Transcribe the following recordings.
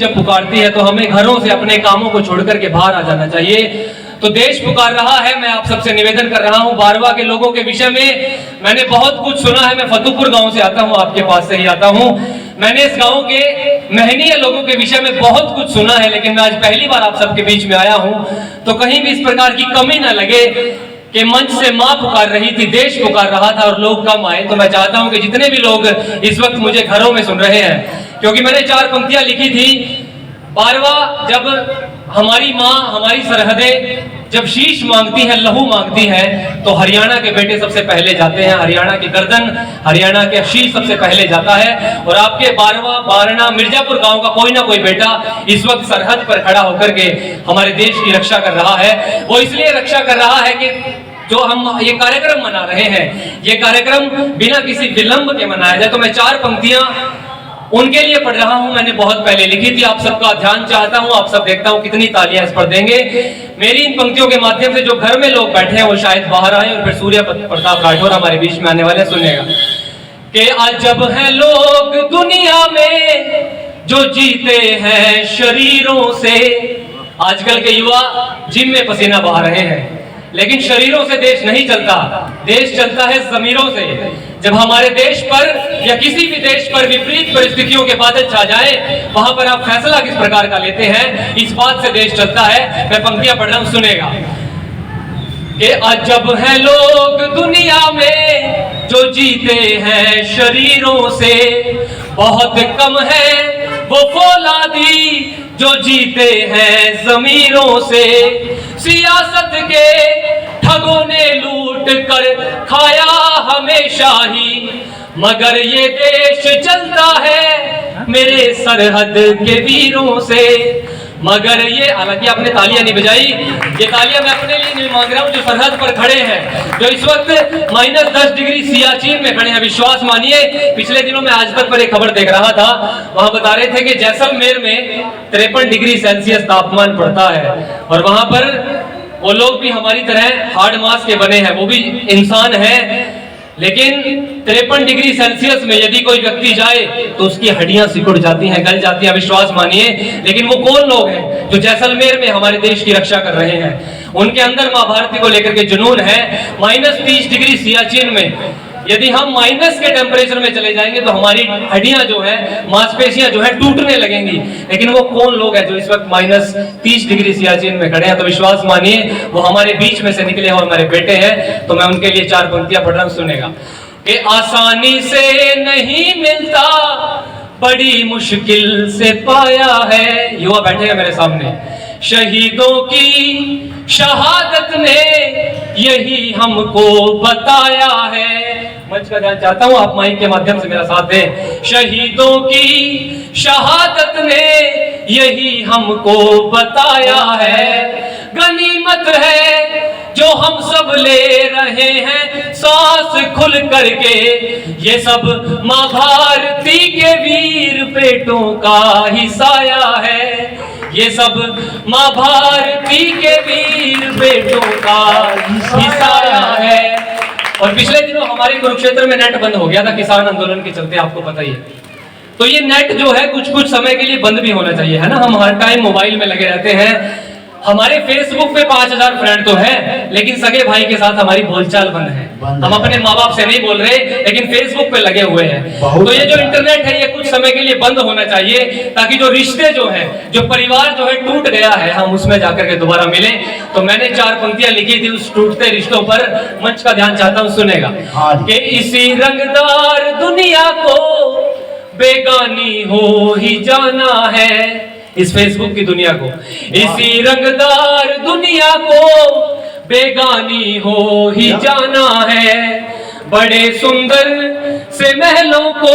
जब पुकारती है तो हमें घरों से अपने कामों को छोड़कर के बाहर आ जाना चाहिए। तो देश पुकार रहा है। मैं आप सबसे निवेदन कर रहा हूं, बारवा के लोगों के विषय में मैंने बहुत कुछ सुना है। मैं फतेहपुर गांव से आता हूं, आपके पास से ही आता हूं। मैंने इस गांव के मेहनीय लोगों के विषय में बहुत कुछ सुना है, लेकिन मैं आज पहली बार आप सबके बीच में आया हूं, तो कहीं भी इस प्रकार की कमी ना लगे कि मंच से मां पुकार रही थी, देश पुकार रहा था और लोग कम आए। तो मैं चाहता हूं कि जितने भी लोग इस वक्त मुझे घरों में सुन रहे हैं, क्योंकि मैंने 4 पंक्तियां लिखी थी। बारवा, जब हमारी माँ, हमारी सरहदें जब शीश मांगती है, लहू मांगती है, तो हरियाणा के बेटे सबसे पहले जाते हैं। हरियाणा की गर्दन, हरियाणा के शीश सबसे पहले जाता है। और आपके बारवा, बारना, मिर्जापुर गांव का कोई ना कोई बेटा इस वक्त सरहद पर खड़ा होकर के हमारे देश की रक्षा कर रहा है। वो इसलिए रक्षा कर रहा है कि जो हम ये कार्यक्रम मना रहे हैं, ये कार्यक्रम बिना किसी विलंब के मनाया जाए। तो मैं 4 पंक्तियां उनके लिए पढ़ रहा हूं। मैंने बहुत पहले लिखी थी, आप सबका ध्यान चाहता हूं, आप सब देखता हूं कितनी तालियां इस पर देंगे। मेरी इन पंक्तियों के माध्यम से जो घर में लोग बैठे हैं वो शायद बाहर आए, और फिर सूर्य प्रताप राठौर हमारे बीच में आने वाले सुनेगा कि अजब है लोग दुनिया में जो जीते हैं शरीरों से। आजकल के युवा जिम में पसीना बहा रहे हैं, लेकिन शरीरों से देश नहीं चलता, देश चलता है जमीरों से। जब हमारे देश पर या किसी भी देश पर विपरीत परिस्थितियों के बादल छा जाए, वहां पर आप फैसला किस प्रकार का लेते हैं, इस बात से देश चलता है। मैं पंक्तियां पढ़ रहा हूं, सुनेगा कि अजब है लोग दुनिया में जो जीते हैं शरीरों से, बहुत कम है वो फौलादी जो जीते हैं जमीरों से। सियासत के ठगों ने लूट कर खाया हमेशा ही, मगर ये देश चलता है मेरे सरहद के वीरों से। मगर ये, हालांकि आपने तालियां नहीं बजाई, ये तालियां मैं अपने लिए नहीं मांग रहा हूं जो सरहद पर खड़े हैं, जो इस वक्त -10 डिग्री सियाचिन में खड़े हैं। विश्वास मानिए, पिछले दिनों में आज तक पर एक खबर देख रहा था, वहां बता रहे थे कि जैसलमेर में 53 डिग्री सेल्सियस तापमान पड़ता है, और वहां पर वो लोग भी हमारी तरह हार्ड मास के बने हैं, वो भी इंसान है, लेकिन 53 डिग्री सेल्सियस में यदि कोई व्यक्ति जाए तो उसकी हड्डियां सिकुड़ जाती हैं, गल जाती हैं, विश्वास मानिए। लेकिन वो कौन लोग हैं जो जैसलमेर में हमारे देश की रक्षा कर रहे हैं? उनके अंदर मां भारती को लेकर के जुनून है। -30 डिग्री सियाचिन में यदि हम माइनस के टेम्परेचर में चले जाएंगे तो हमारी हड्डियां जो है, मांसपेशियां जो है टूटने लगेंगी। लेकिन वो कौन लोग हैं जो इस वक्त -30 डिग्री सियाचिन में खड़े हैं? तो विश्वास मानिए वो हमारे बीच में से निकले हैं और हमारे बेटे हैं। तो मैं उनके लिए 4 पंक्तियां पढ़ रहा हूं, सुनेगा कि आसानी से नहीं मिलता, बड़ी मुश्किल से पाया है। युवा बैठे हैं मेरे सामने। शहीदों की शहादत ने यही हमको बताया है। मंच का ध्यान चाहता हूं, आप माइक के माध्यम से मेरा साथ दें। शहीदों की शहादत ने यही हमको बताया है। गनीमत है जो हम सब ले रहे हैं सांस खुल करके, ये सब मां भारती के वीर बेटों का ही साया है। ये सब मां भारती के वीर बेटों का ही साया है। और पिछले दिनों हमारे कुरुक्षेत्र में नेट बंद हो गया था किसान आंदोलन के चलते, आपको पता ही है। तो ये नेट जो है कुछ समय के लिए बंद भी होना चाहिए, है ना। हम हर टाइम मोबाइल में लगे रहते हैं। हमारे फेसबुक पे 5000 फ्रेंड तो है, लेकिन सगे भाई के साथ हमारी बोलचाल बंद है। हम अपने माँ बाप से नहीं बोल रहे, लेकिन फेसबुक पे लगे हुए हैं। तो ये जो इंटरनेट है ये कुछ समय के लिए बंद होना चाहिए, ताकि जो रिश्ते जो है, जो परिवार जो है टूट गया है, हम उसमें जाकर के दोबारा मिले। तो मैंने 4 पंक्तियां लिखी थी उस टूटते रिश्तों पर। मंच का ध्यान चाहता हूँ, सुनेगा कि इसी रंगदार दुनिया को बेगानी हो ही जाना है। इस फेसबुक की दुनिया को, इसी रंगदार दुनिया को बेगानी हो ही जाना है। बड़े सुंदर से महलों को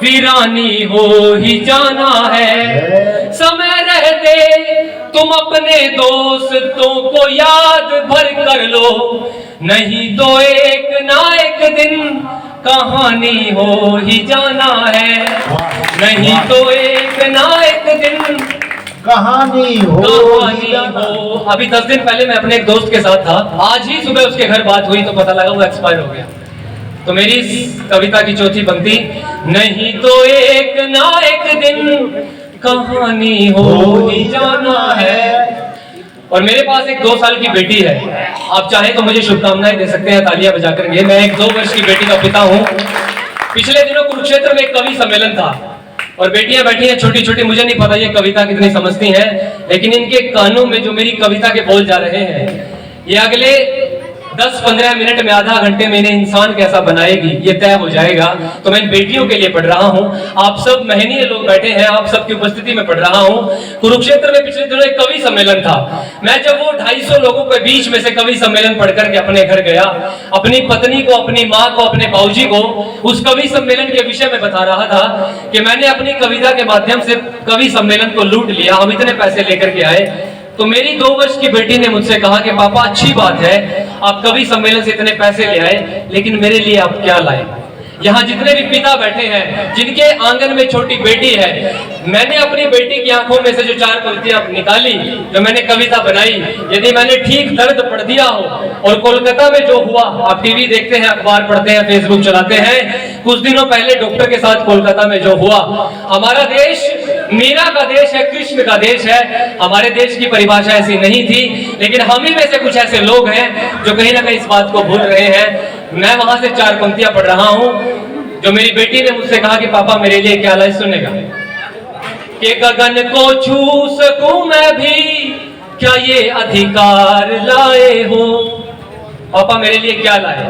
वीरानी हो ही जाना है। समय रहते तुम अपने दोस्तों को याद भर कर लो, नहीं तो एक ना एक दिन कहानी हो ही जाना है। नहीं तो एक ना एक दिन कहानी हो। अभी 10 दिन पहले मैं अपने एक दोस्त के साथ था, आज ही सुबह उसके घर बात हुई तो पता लगा वो एक्सपायर हो गया। तो मेरी इस कविता की चौथी पंक्ति, नहीं तो एक ना एक दिन कहानी हो ही जाना है। और मेरे पास एक 2 साल की बेटी है, आप चाहें तो मुझे शुभकामनाएं दे सकते हैं तालियां बजा करके। मैं एक 2 वर्ष की बेटी का पिता हूं। पिछले दिनों कुरुक्षेत्र में एक कवि सम्मेलन था और बेटियां बैठी हैं छोटी छोटी, मुझे नहीं पता ये कविता कितनी समझती हैं, लेकिन इनके कानों में जो मेरी कविता के बोल जा रहे हैं, ये अगले 10-15 मिनट में, आधा घंटे में इन्हें इंसान कैसा बनाएगी ये तय हो जाएगा। तो मैं इन बेटियों के लिए पढ़ रहा हूं। आप सब महनीय लोग बैठे हैं, आप सबकी उपस्थिति में पढ़ रहा हूं। कुरुक्षेत्र में पिछले दिनों एक कवि सम्मेलन था। मैं जब वो 250 लोगों के बीच में से कवि सम्मेलन पढ़ करके अपने घर गया, अपनी पत्नी को, अपनी माँ को, अपने बाबूजी को उस कवि सम्मेलन के विषय में बता रहा था कि मैंने अपनी कविता के माध्यम से कवि सम्मेलन को लूट लिया, हम इतने पैसे लेकर के आए। तो मेरी 2 वर्ष की बेटी ने मुझसे कहा कि पापा अच्छी बात है आप कवि सम्मेलन से इतने पैसे ले आए, लेकिन मेरे लिए आप क्या लाए? यहाँ जितने भी पिता बैठे हैं जिनके आंगन में छोटी बेटी है, मैंने अपनी बेटी की आंखों में से जो 4 पंक्तियां निकाली, जो मैंने कविता बनाई, यदि मैंने ठीक दर्द पढ़ दिया हो, और कोलकाता में जो हुआ, आप टीवी देखते हैं, अखबार पढ़ते हैं, फेसबुक चलाते हैं, कुछ दिनों पहले डॉक्टर के साथ कोलकाता में जो हुआ, हमारा देश मीरा का देश है, कृष्ण का देश है। हमारे देश की परिभाषा ऐसी नहीं थी, लेकिन हम ही में से कुछ ऐसे लोग हैं जो कहीं ना कहीं इस बात को भूल रहे हैं। मैं वहां से 4 पंक्तियां पढ़ रहा हूं जो मेरी बेटी ने मुझसे कहा कि पापा मेरे लिए क्या लाए, सुनेगा। कि गगन को छू सकूं मैं भी, क्या ये अधिकार लाए हो? पापा मेरे लिए क्या लाए?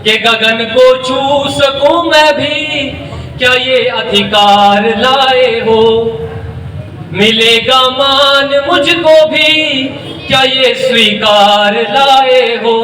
कि गगन को छू सकूं मैं भी, क्या ये अधिकार लाए हो? मिलेगा मान मुझको भी, क्या ये स्वीकार लाए हो?